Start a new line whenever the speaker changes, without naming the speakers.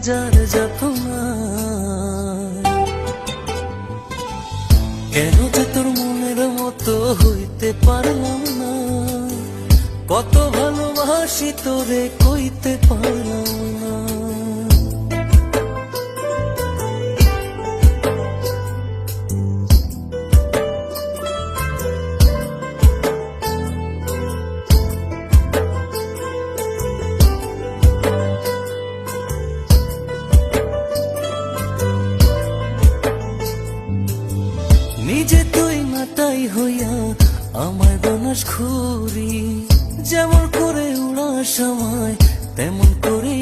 যার যাতনা কেন যে তোর মনের মতো হইতে পারলাম না, কত ভালোবাসি তোরে কইতে পারলাম না। নিজে তুই মাতাই হইয়া আমার বনস ঘুরি, যেমন করে উড়া সময় তেমন করে